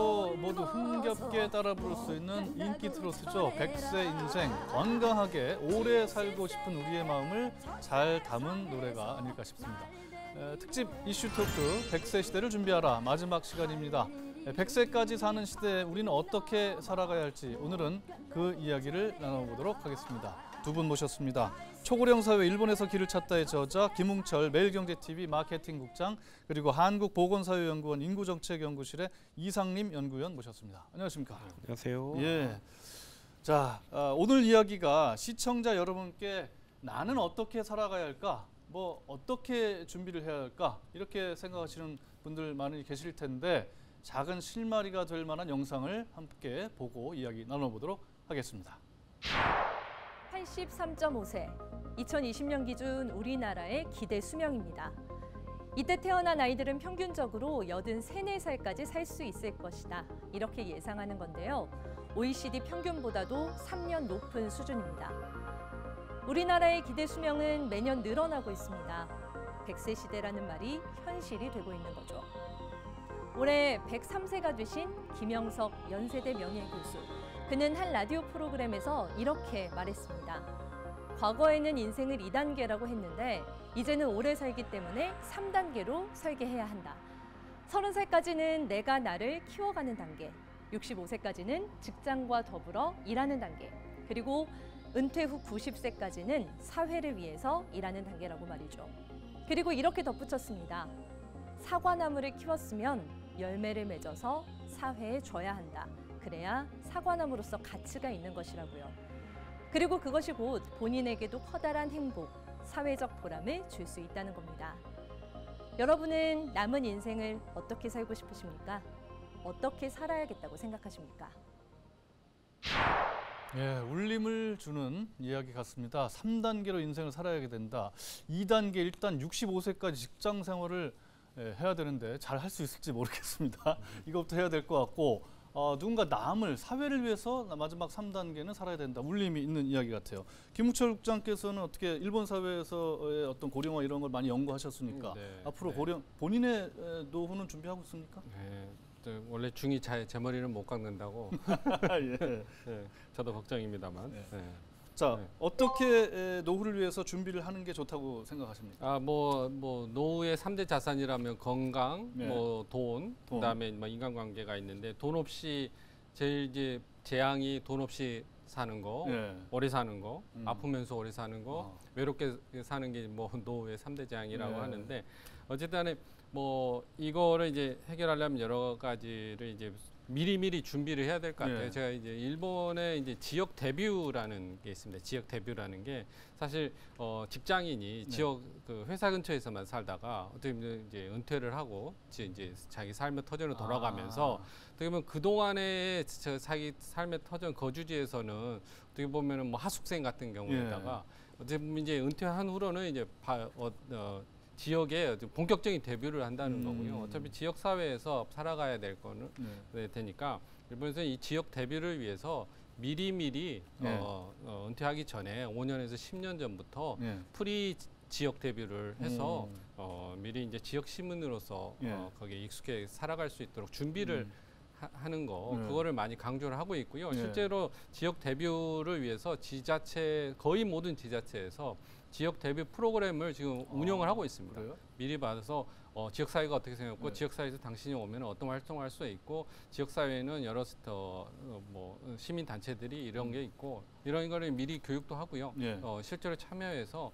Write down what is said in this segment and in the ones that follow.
노래로 모두 흥겹게 따라 부를 수 있는 인기 트로트죠. 100세 인생, 건강하게 오래 살고 싶은 우리의 마음을 잘 담은 노래가 아닐까 싶습니다. 특집 이슈 토크 100세 시대를 준비하라 마지막 시간입니다. 100세까지 사는 시대에 우리는 어떻게 살아가야 할지 오늘은 그 이야기를 나눠보도록 하겠습니다. 두 분 모셨습니다. 초고령 사회 일본에서 길을 찾다의 저자 김웅철 매일경제TV 마케팅국장 그리고 한국보건사회연구원 인구정책연구실의 이상림 연구위원 모셨습니다. 안녕하십니까? 안녕하세요. 예. 자, 오늘 이야기가 시청자 여러분께 나는 어떻게 살아가야 할까? 뭐 어떻게 준비를 해야 할까? 이렇게 생각하시는 분들 많이 계실 텐데 작은 실마리가 될 만한 영상을 함께 보고 이야기 나눠보도록 하겠습니다. 83.5세, 2020년 기준 우리나라의 기대 수명입니다. 이때 태어난 아이들은 평균적으로 83, 4살까지 살 수 있을 것이다. 이렇게 예상하는 건데요. OECD 평균보다도 3년 높은 수준입니다. 우리나라의 기대 수명은 매년 늘어나고 있습니다. 100세 시대라는 말이 현실이 되고 있는 거죠. 올해 103세가 되신 김영석 연세대 명예교수. 그는 한 라디오 프로그램에서 이렇게 말했습니다. 과거에는 인생을 2단계라고 했는데 이제는 오래 살기 때문에 3단계로 설계해야 한다. 30살까지는 내가 나를 키워가는 단계, 65세까지는 직장과 더불어 일하는 단계, 그리고 은퇴 후 90세까지는 사회를 위해서 일하는 단계라고 말이죠. 그리고 이렇게 덧붙였습니다. 사과나무를 키웠으면 열매를 맺어서 사회에 줘야 한다. 그래야 사과나무로서 가치가 있는 것이라고요. 그리고 그것이 곧 본인에게도 커다란 행복, 사회적 보람을 줄 수 있다는 겁니다. 여러분은 남은 인생을 어떻게 살고 싶으십니까? 어떻게 살아야겠다고 생각하십니까? 예, 울림을 주는 이야기 같습니다. 3단계로 인생을 살아야 된다. 2단계 일단 65세까지 직장 생활을 해야 되는데 잘 할 수 있을지 모르겠습니다. 이것부터 해야 될 것 같고 누군가 남을 사회를 위해서 마지막 3단계는 살아야 된다. 울림이 있는 이야기 같아요. 김웅철 국장께서는 어떻게 일본 사회에서의 어떤 고령화 이런 걸 많이 연구하셨으니까 앞으로 본인의 노후는 준비하고 있습니까? 네. 원래 중이 제 머리는 못 깎는다고. 예. 네, 저도 걱정입니다만. 네. 네. 자, 어떻게 노후를 위해서 준비를 하는 게 좋다고 생각하십니까? 뭐 노후의 3대 자산이라면 건강, 돈, 그다음에 뭐 인간관계가 있는데 돈 없이 제일 이제 재앙이 돈 없이 사는 거, 오래 사는 거, 아프면서 오래 사는 거, 외롭게 사는 게 뭐 노후의 3대 재앙이라고 하는데 어쨌든 뭐 이거를 이제 해결하려면 여러 가지를 이제 미리미리 준비를 해야 될 것 같아요. 제가 이제 일본의 이제 지역 대뷰라는 게 있습니다. 지역 대뷰라는 게 사실 직장인이 지역 그 회사 근처에서만 살다가 어떻게 보면 이제 은퇴를 하고 이제 자기 삶의 터전으로 돌아가면서 어떻게 보면 그 동안에 자기 삶의 터전 거주지에서는 어떻게 보면은 뭐 하숙생 같은 경우에다가 어떻게 보면 이제 은퇴한 후로는 이제 지역에 본격적인 데뷔를 한다는 거고요. 어차피 지역 사회에서 살아가야 될 거는 되니까 일본에서는 이 지역 데뷔를 위해서 미리미리 은퇴하기 전에 5년에서 10년 전부터 프리 지역 데뷔를 해서 미리 이제 지역 시민으로서 거기에 익숙해 살아갈 수 있도록 준비를 하는 거 그거를 많이 강조를 하고 있고요. 실제로 지역 데뷔를 위해서 거의 모든 지자체에서 지역 데뷔 프로그램을 지금 운영을 하고 있습니다. 그래요? 미리 받아서 지역사회가 어떻게 생겼고 지역사회에서 당신이 오면 어떤 활동을 할 수 있고 지역사회에는 여러 시민단체들이 이런 게 있고 이런 거를 미리 교육도 하고요. 실제로 참여해서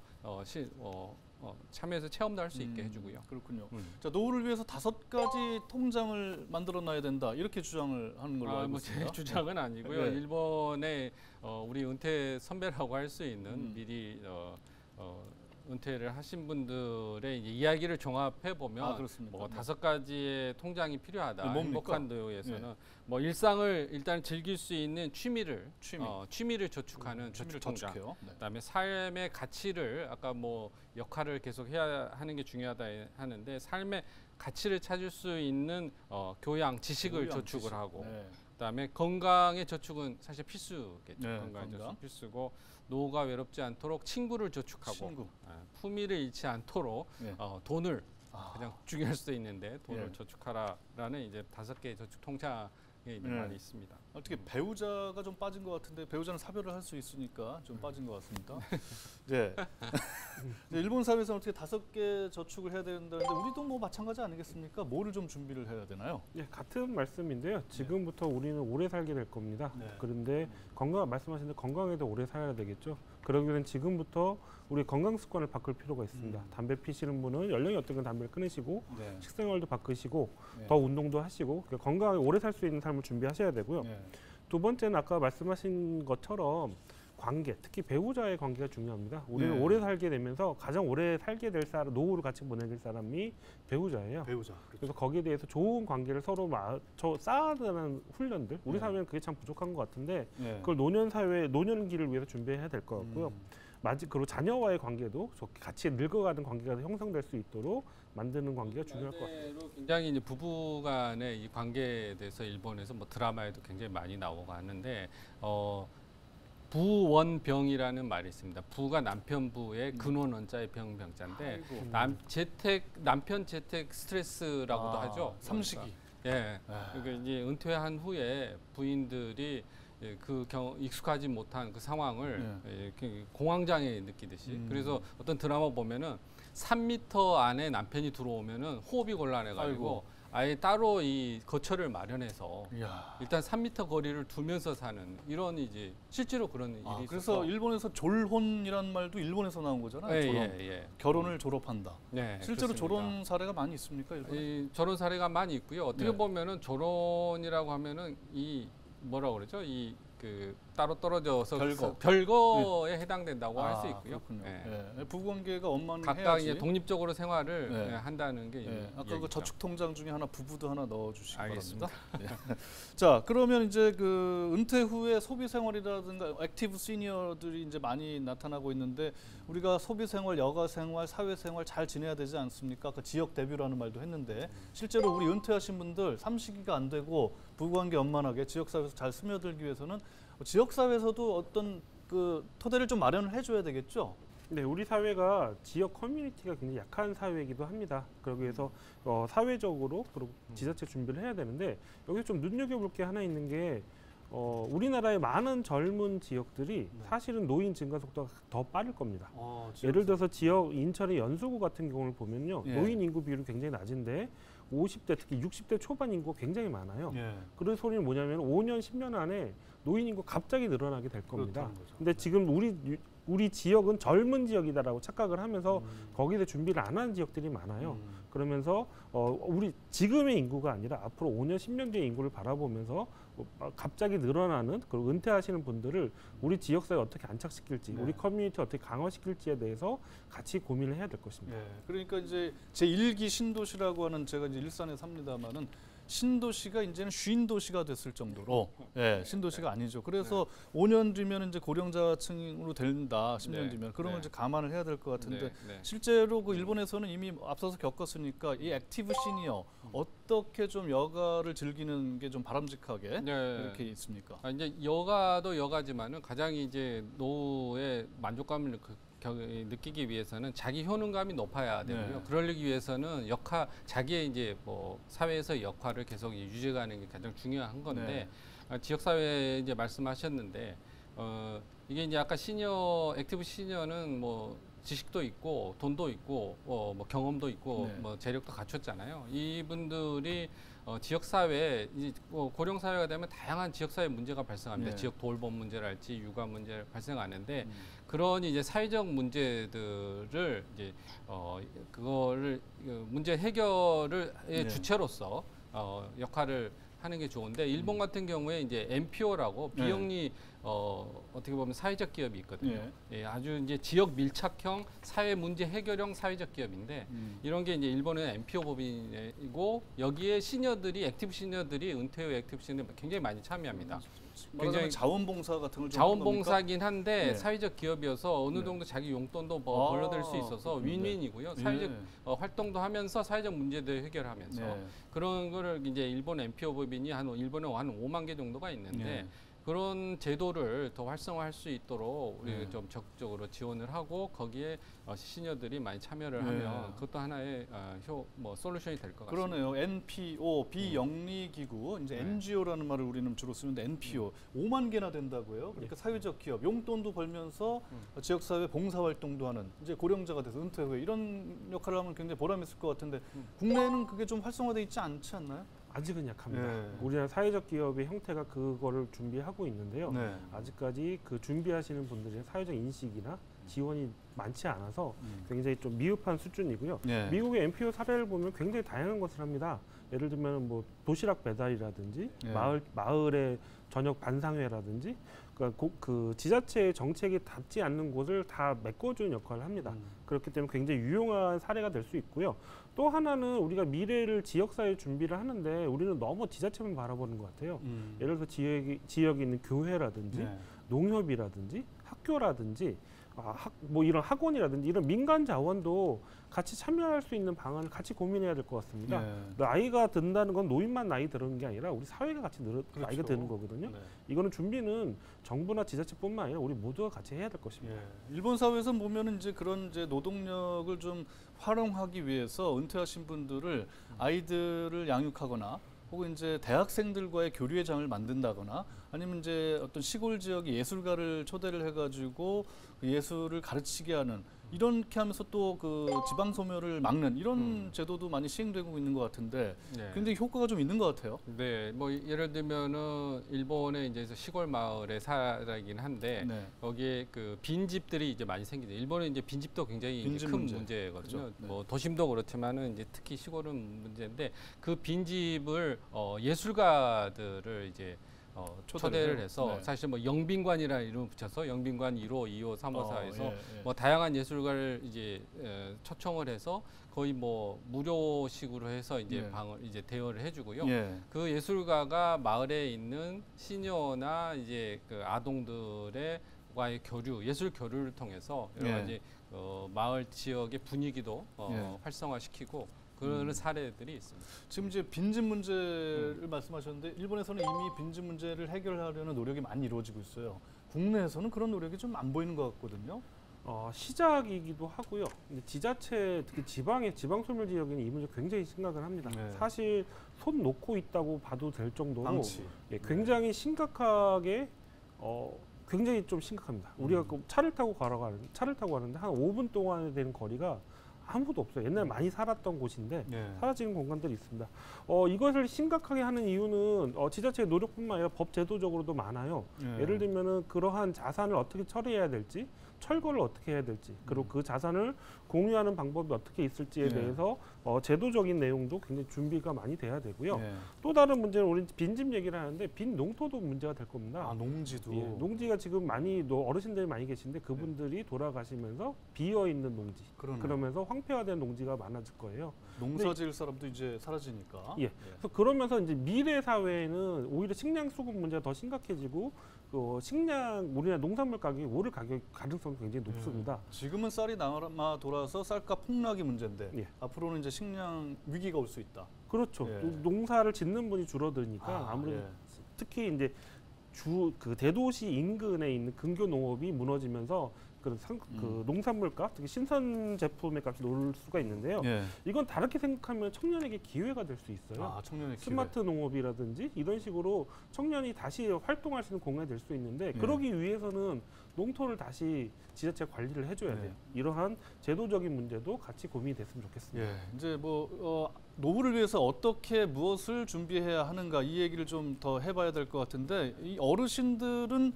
참여해서 체험도 할 수 있게 해주고요. 그렇군요. 자, 노후를 위해서 5가지 통장을 만들어놔야 된다. 이렇게 주장을 하는 걸로 알고 있습니다. 제 주장은 아니고요. 일본의 우리 은퇴 선배라고 할 수 있는 미리 은퇴를 하신 분들의 이야기를 종합해 보면 뭐 5가지의 통장이 필요하다. 행복한 노후에서는 뭐 일상을 일단 즐길 수 있는 취미를 저축하는 저축 통장. 그다음에 삶의 가치를 아까 뭐 역할을 계속 해야 하는 게 중요하다 하는데 삶의 가치를 찾을 수 있는 교양, 지식을 저축을 하고. 그다음에 건강의 저축은 사실 필수겠죠. 건강의 저축 필수고 노후가 외롭지 않도록 친구를 저축하고 품위를 잃지 않도록 돈을 가장 중요할 수도 있는데 돈을 예. 저축하라라는 이제 5개의 저축 통장에 이제 많이 있습니다. 어떻게 배우자가 좀 빠진 것 같은데 배우자는 사별을 할 수 있으니까 좀 빠진 것 같습니다. 네. 일본 사회에서는 어떻게 5개 저축을 해야 된다는데 우리도 뭐 마찬가지 아니겠습니까? 뭐를 좀 준비를 해야 되나요? 예, 같은 말씀인데요. 지금부터 우리는 오래 살게 될 겁니다. 네. 그런데 말씀하신 대로 건강에도 오래 살아야 되겠죠. 그러기에는 지금부터 우리 건강 습관을 바꿀 필요가 있습니다. 담배 피시는 분은 연령이 어떻게 담배를 끊으시고 네. 식생활도 바꾸시고 네. 더 운동도 하시고 건강하게 오래 살 수 있는 삶을 준비하셔야 되고요. 네. 두 번째는 아까 말씀하신 것처럼 관계, 특히 배우자의 관계가 중요합니다. 우리는 네. 오래 살게 되면서 가장 오래 살게 될 사람, 노후를 같이 보내길 사람이 배우자예요. 배우자. 그래서 거기에 대해서 좋은 관계를 서로 쌓아가는 훈련들, 우리 네. 사회는 그게 참 부족한 것 같은데 네. 그걸 노년기를 위해서 준비해야 될 것 같고요. 그리고 자녀와의 관계도 같이 늙어가는 관계가 형성될 수 있도록 만드는 관계가 중요할 것 같아요. 굉장히 이제 부부 간의 이 관계에 대해서 일본에서 뭐 드라마에도 굉장히 많이 나오고 하는데 부원병이라는 말이 있습니다. 부가 남편부의 근원 원자의 병자인데 남편 재택 스트레스라고도 하죠. 삼식이. 예. 그러니까 이제 은퇴한 후에 부인들이 익숙하지 못한 그 상황을 공황장애 느끼듯이. 그래서 어떤 드라마 보면은 3m 안에 남편이 들어오면은 호흡이 곤란해가지고 아예 따로 이 거처를 마련해서 일단 3m 거리를 두면서 사는 이런 이제 실제로 그런 일이 있어서. 그래서 일본에서 졸혼이란 말도 일본에서 나온 거잖아요. 결혼을 졸업한다. 실제로 그렇습니다. 졸혼 사례가 많이 있습니까? 일본에? 졸혼 사례가 많이 있고요. 어떻게 보면은 졸혼이라고 하면은 이 뭐라 그러죠? 따로 떨어져서 별거에 해당된다고 할 수 있고요. 부부관계가 원만해야지. 각각 이제 독립적으로 생활을 한다는 게 아까 그 저축 통장 중에 하나 부부도 하나 넣어주시기 알겠습니다. 바랍니다. 자, 그러면 이제 그 은퇴 후에 소비 생활이라든가 액티브 시니어들이 이제 많이 나타나고 있는데 우리가 소비 생활, 여가 생활, 사회 생활 잘 지내야 되지 않습니까? 그 지역 대비라는 말도 했는데 실제로 우리 은퇴하신 분들 삼식이가 안 되고 부부관계 원만하게 지역 사회에서 잘 스며들기 위해서는 지역 사회에서도 어떤 그 토대를 좀 마련을 해줘야 되겠죠. 네, 우리 사회가 지역 커뮤니티가 굉장히 약한 사회이기도 합니다. 그러기 위해서 사회적으로 그리고 지자체 준비를 해야 되는데 여기서 좀 눈여겨볼 게 하나 있는 게 우리나라의 많은 젊은 지역들이 사실은 노인 증가 속도가 더 빠를 겁니다. 예를 들어서 인천의 연수구 같은 경우를 보면요, 노인 인구 비율이 굉장히 낮은데 50대 특히 60대 초반 인구가 굉장히 많아요. 그런 소리는 뭐냐면 5년, 10년 안에 노인 인구 갑자기 늘어나게 될 겁니다. 근데 지금 우리 지역은 젊은 지역이다라고 착각을 하면서 거기에 준비를 안 하는 지역들이 많아요. 그러면서 우리 지금의 인구가 아니라 앞으로 5년, 10년 뒤의 인구를 바라보면서 갑자기 늘어나는 그리고 은퇴하시는 분들을 우리 지역사회에 어떻게 안착시킬지, 우리 커뮤니티 어떻게 강화시킬지에 대해서 같이 고민을 해야 될 것입니다. 그러니까 이제 제1기 신도시라고 하는 제가 이제 일산에 삽니다만은 신도시가 이제는 쉰도시가 됐을 정도로 신도시가 아니죠. 그래서 5년 뒤면 이제 고령자층으로 된다. 10년 뒤면 그런 걸 이제 감안을 해야 될 것 같은데 실제로 그 일본에서는 이미 앞서서 겪었으니까 이 액티브 시니어 어떻게 좀 여가를 즐기는 게 좀 바람직하게 이렇게 있습니까? 이제 여가도 여가지만은 가장 이제 노후의 만족감을 느끼기 위해서는 자기 효능감이 높아야 되고요. 그러기 위해서는 자기의 이제 뭐 사회에서 역할을 계속 유지하는 게 가장 중요한 건데 지역 사회 이제 말씀하셨는데 이게 이제 아까 액티브 시니어는 뭐 지식도 있고 돈도 있고 뭐 경험도 있고 뭐 재력도 갖췄잖아요. 이분들이 지역 사회 고령 사회가 되면 다양한 지역 사회 문제가 발생합니다. 지역 돌봄 문제랄지 육아 문제 발생하는데 그런 이제 사회적 문제들을 이제 그거를 문제 해결을 주체로서 역할을 하는 게 좋은데 일본 같은 경우에 이제 NPO라고 비영리 어떻게 보면 사회적 기업이 있거든요. 아주 이제 지역 밀착형 사회 문제 해결형 사회적 기업인데 이런 게 이제 일본은 NPO 법인이고 여기에 액티브 시니어들이 은퇴 후 액티브 시니어 굉장히 많이 참여합니다. 굉장히 자원봉사 같은 걸 자원봉사긴 한데 사회적 기업이어서 어느 정도 자기 용돈도 벌어들일 수 있어서 윈윈이고요. 사회적 활동도 하면서 사회적 문제들 해결하면서 그런 거를 이제 일본 NPO 법인이 일본에 한 5만 개 정도가 있는데 그런 제도를 더 활성화할 수 있도록 우리가 좀 적극적으로 지원을 하고 거기에 시니어들이 많이 참여를 하면 그것도 하나의 솔루션이 될 것 같습니다. 그러네요. NPO, 비영리기구, 이제 NGO라는 말을 우리는 주로 쓰는데 NPO 5만 개나 된다고요. 그러니까 사회적 기업, 용돈도 벌면서 지역사회 봉사활동도 하는 이제 고령자가 돼서 은퇴 후에 이런 역할을 하면 굉장히 보람 있을 것 같은데 국내에는 그게 좀 활성화돼 있지 않지 않나요? 아직은 약합니다. 우리나라 사회적 기업의 형태가 그거를 준비하고 있는데요. 아직까지 그 준비하시는 분들의 사회적 인식이나 지원이 많지 않아서 굉장히 좀 미흡한 수준이고요. 미국의 NPO 사례를 보면 굉장히 다양한 것을 합니다. 예를 들면 뭐 도시락 배달이라든지 마을의 저녁 반상회라든지 그러니까 그 지자체의 정책이 닿지 않는 곳을 다 메꿔주는 역할을 합니다. 그렇기 때문에 굉장히 유용한 사례가 될 수 있고요. 또 하나는 우리가 미래를 지역사회 준비를 하는데 우리는 너무 지자체만 바라보는 것 같아요. 예를 들어서 지역에 있는 교회라든지 농협이라든지 학교라든지 뭐 이런 학원이라든지 이런 민간 자원도 같이 참여할 수 있는 방안을 같이 고민해야 될 것 같습니다. 나이가 든다는 건 노인만 나이 드는 게 아니라 우리 사회가 같이 나이가 드는 거거든요. 이거는 준비는 정부나 지자체뿐만 아니라 우리 모두가 같이 해야 될 것입니다. 일본 사회에서 보면은 이제 그런 이제 노동력을 좀 활용하기 위해서 은퇴하신 분들을 아이들을 양육하거나 혹은 이제 대학생들과의 교류의 장을 만든다거나 아니면 이제 어떤 시골 지역의 예술가를 초대를 해가지고 그 예술을 가르치게 하는 이렇게 하면서 또 그 지방 소멸을 막는 이런 제도도 많이 시행되고 있는 것 같은데 굉장히 효과가 좀 있는 것 같아요. 네, 뭐 예를 들면은 일본의 이제 시골 마을에 살아있긴 한데 거기에 그 빈집들이 이제 많이 생기죠. 일본은 이제 빈집도 굉장히 이제 큰 문제거든요. 그렇죠. 뭐 도심도 그렇지만은 이제 특히 시골은 문제인데 그 빈집을 예술가들을 이제 초대를 해서 사실 뭐 영빈관이라는 이름을 붙여서 영빈관 1호, 2호, 3호, 4에서 뭐 다양한 예술가를 이제 초청을 해서 거의 뭐 무료식으로 해서 이제 방을 이제 대여를 해주고요. 그 예술가가 마을에 있는 시니어나 이제 그 아동들과의 교류, 예술 교류를 통해서 여러 가지 마을 지역의 분위기도 활성화시키고. 그런 사례들이 있습니다. 지금 이제 빈집 문제를 말씀하셨는데 일본에서는 이미 빈집 문제를 해결하려는 노력이 많이 이루어지고 있어요. 국내에서는 그런 노력이 좀 안 보이는 것 같거든요. 시작이기도 하고요. 근데 지자체 특히 지방 소멸 지역에는 이 문제 굉장히 심각을 합니다. 사실 손 놓고 있다고 봐도 될 정도로 굉장히 심각하게 굉장히 좀 심각합니다. 우리가 차를 타고 가는데 한 5분 동안에 되는 거리가 아무도 없어요. 옛날에 많이 살았던 곳인데 사라지는 공간들이 있습니다. 이것을 심각하게 하는 이유는 지자체의 노력뿐만 아니라 법 제도적으로도 많아요. 예를 들면은 그러한 자산을 어떻게 처리해야 될지, 철거를 어떻게 해야 될지, 그리고 그 자산을 공유하는 방법이 어떻게 있을지에 대해서 제도적인 내용도 굉장히 준비가 많이 돼야 되고요. 또 다른 문제는 우리 빈집 얘기를 하는데 빈 농토도 문제가 될 겁니다. 농지도. 농지가 지금 많이 어르신들이 많이 계신데 그분들이 돌아가시면서 비어 있는 농지, 그러면서 황폐화된 농지가 많아질 거예요. 농사 지을 사람도 이제 사라지니까. 그래서 그러면서 이제 미래 사회에는 오히려 식량 수급 문제가 더 심각해지고 우리나라 농산물 가격이 오를 가능성이 굉장히 높습니다. 지금은 쌀이 남아 돌아서 쌀값 폭락이 문제인데 앞으로는 이제 식량 위기가 올 수 있다. 그렇죠. 농사를 짓는 분이 줄어드니까 아무래도 특히 이제 그 대도시 인근에 있는 근교 농업이 무너지면서 그 농산물값, 특히 신선 제품의 값이 오를 수가 있는데요. 이건 다르게 생각하면 청년에게 기회가 될 수 있어요. 청년의 스마트 농업이라든지 이런 식으로 청년이 다시 활동할 수 있는 공간이 될 수 있는데 그러기 위해서는 농토를 다시 지자체가 관리를 해줘야 돼요. 이러한 제도적인 문제도 같이 고민이 됐으면 좋겠습니다. 이제 뭐 노후를 위해서 어떻게 무엇을 준비해야 하는가 이 얘기를 좀 더 해봐야 될 것 같은데 이 어르신들은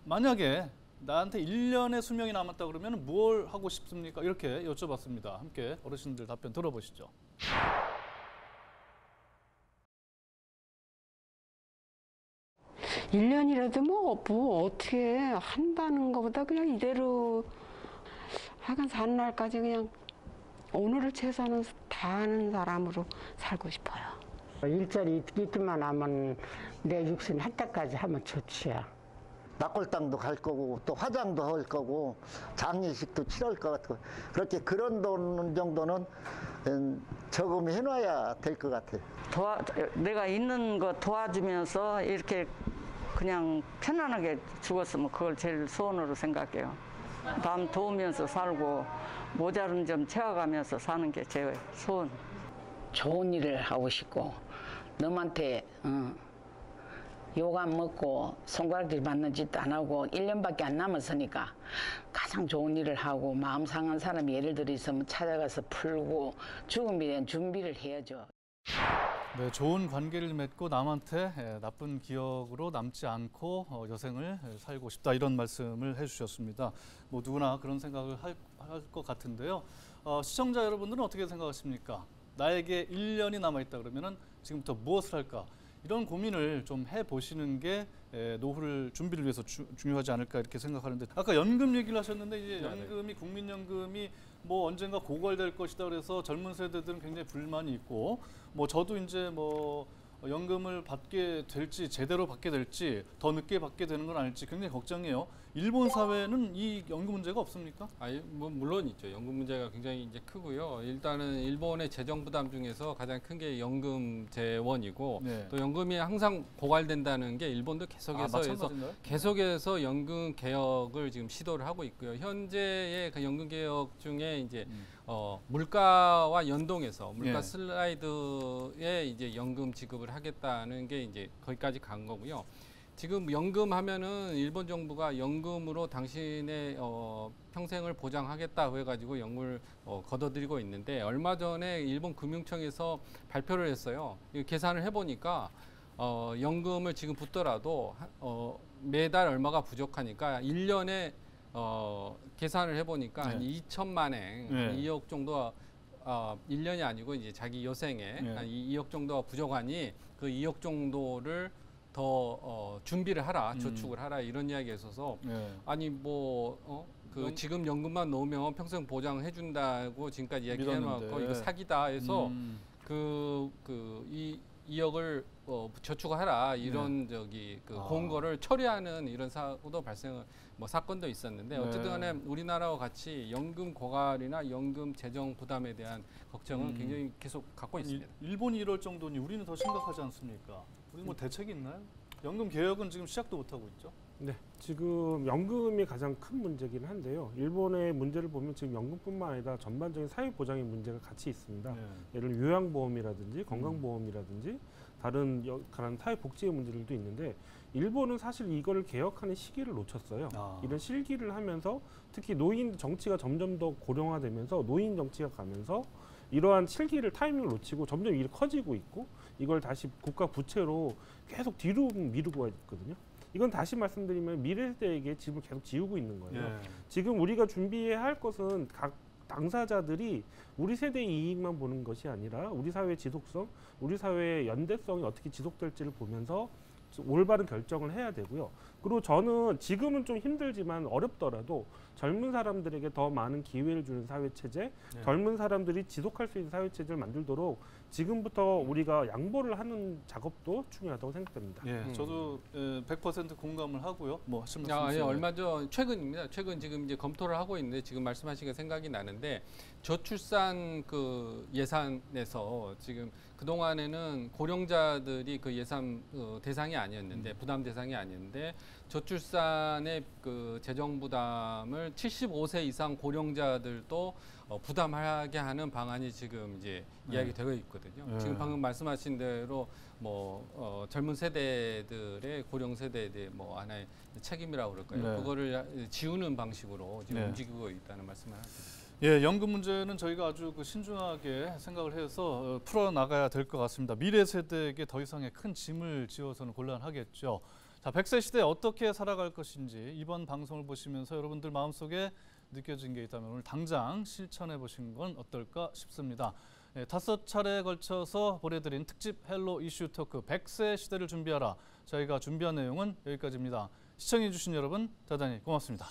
만약에 나한테 1년의 수명이 남았다 그러면 뭘 하고 싶습니까? 이렇게 여쭤봤습니다. 함께 어르신들 답변 들어보시죠. 1년이라도 뭐 어떻게 한다는 것보다 그냥 이대로 하여간 사는 날까지 그냥 오늘을 최선을 다하는 사람으로 살고 싶어요. 일자리 이틀만 하면 내 육신 할 때까지 하면 좋지요. 낙골당도 갈 거고 또 화장도 할 거고 장례식도 치러올 것 같고 그렇게 그런 돈 정도는 저금해 놔야 될 것 같아요. 내가 있는 거 도와주면서 이렇게 그냥 편안하게 죽었으면 그걸 제일 소원으로 생각해요. 남 도우면서 살고 모자른 점 채워가면서 사는 게 제 소원. 좋은 일을 하고 싶고 너한테 욕 안 먹고 손가락질 받는 짓도 안 하고 1년밖에 안 남았으니까 가장 좋은 일을 하고 마음 상한 사람이 예를 들어 있으면 찾아가서 풀고 죽음에 대한 준비를 해야죠. 네, 좋은 관계를 맺고 남한테 나쁜 기억으로 남지 않고 여생을 살고 싶다 이런 말씀을 해주셨습니다. 뭐 누구나 그런 생각을 할 것 같은데요. 시청자 여러분들은 어떻게 생각하십니까? 나에게 1년이 남아있다 그러면은 지금부터 무엇을 할까? 이런 고민을 좀 해보시는 게 노후를 준비를 위해서 중요하지 않을까 이렇게 생각하는데 아까 연금 얘기를 하셨는데 이제 연금이 국민연금이 뭐 언젠가 고갈될 것이다 그래서 젊은 세대들은 굉장히 불만이 있고 뭐 저도 이제 뭐 연금을 받게 될지 제대로 받게 될지 더 늦게 받게 되는 건 아닐지 굉장히 걱정해요. 일본 사회는 이 연금 문제가 없습니까? 뭐 물론 있죠. 연금 문제가 굉장히 이제 크고요. 일단은 일본의 재정 부담 중에서 가장 큰 게 연금 재원이고 네. 또 연금이 항상 고갈된다는 게 일본도 계속해서 연금 개혁을 지금 시도를 하고 있고요. 현재의 그 연금 개혁 중에 이제 물가와 연동해서 물가 슬라이드에 이제 연금 지급을 하겠다는 게 이제 거기까지 간 거고요. 지금 연금 하면은 일본 정부가 연금으로 당신의 평생을 보장하겠다고 해가지고 연금을 걷어들이고 있는데 얼마 전에 일본 금융청에서 발표를 했어요. 계산을 해보니까 연금을 지금 붙더라도 매달 얼마가 부족하니까 1년에 계산을 해보니까 한 2천만 엔, 2억 정도 1년이 아니고 이제 자기 여생에 한 2억 정도가 부족하니 그 2억 정도를 더 준비를 하라, 저축을 하라 이런 이야기가 있어서 아니 뭐 지금 연금만 넣으면 평생 보장해 준다고 지금까지 이야기해놓고 이거 사기다 해서 이 2억을 저축하라 이런 공고를 처리하는 이런 사고도 사건도 있었는데 어쨌든 간에 우리나라와 같이 연금 고갈이나 연금 재정 부담에 대한 걱정은 굉장히 계속 갖고 있습니다. 일본이 이럴 정도니 우리는 더 심각하지 않습니까? 우리 뭐 대책이 있나요? 연금 개혁은 지금 시작도 못하고 있죠? 네, 지금 연금이 가장 큰 문제긴 한데요. 일본의 문제를 보면 지금 연금뿐만 아니라 전반적인 사회보장의 문제가 같이 있습니다. 예를 들어 요양보험이라든지 건강보험이라든지 다른 사회복지의 문제들도 있는데 일본은 사실 이거를 개혁하는 시기를 놓쳤어요. 이런 실기를 하면서 특히 노인 정치가 점점 더 고령화되면서 노인 정치가 가면서 이러한 실기를 타이밍을 놓치고 점점 일이 커지고 있고 이걸 다시 국가 부채로 계속 뒤로 미루고 있거든요. 이건 다시 말씀드리면 미래 세대에게 집을 계속 지우고 있는 거예요. 지금 우리가 준비해야 할 것은 각 당사자들이 우리 세대의 이익만 보는 것이 아니라 우리 사회의 지속성, 우리 사회의 연대성이 어떻게 지속될지를 보면서 올바른 결정을 해야 되고요. 그리고 저는 지금은 좀 힘들지만 어렵더라도 젊은 사람들에게 더 많은 기회를 주는 사회체제, 젊은 사람들이 지속할 수 있는 사회체제를 만들도록 지금부터 우리가 양보를 하는 작업도 중요하다고 생각됩니다. 저도 100% 공감을 하고요. 뭐 하신 말씀 얼마 전 최근입니다. 최근 지금 이제 검토를 하고 있는데 지금 말씀하시니까 생각이 나는데 저출산 그 예산에서 지금 그 동안에는 고령자들이 그 예산 대상이 아니었는데 부담 대상이 아니었는데 저출산의 그 재정 부담을 75세 이상 고령자들도 부담하게 하는 방안이 지금 이제 이야기되고 있거든요. 지금 방금 말씀하신 대로 뭐 젊은 세대들의 고령 세대의 뭐 하나의 책임이라고 그럴까요? 그거를 지우는 방식으로 지금 움직이고 있다는 말씀을 하셨습니다. 연금 문제는 저희가 아주 신중하게 생각을 해서 풀어나가야 될 것 같습니다. 미래 세대에게 더 이상의 큰 짐을 지어서는 곤란하겠죠. 자, 100세 시대에 어떻게 살아갈 것인지 이번 방송을 보시면서 여러분들 마음속에 느껴진 게 있다면 오늘 당장 실천해 보신 건 어떨까 싶습니다. 5차례에 걸쳐서 보내드린 특집 헬로 이슈 토크 100세 시대를 준비하라. 저희가 준비한 내용은 여기까지입니다. 시청해 주신 여러분 대단히 고맙습니다.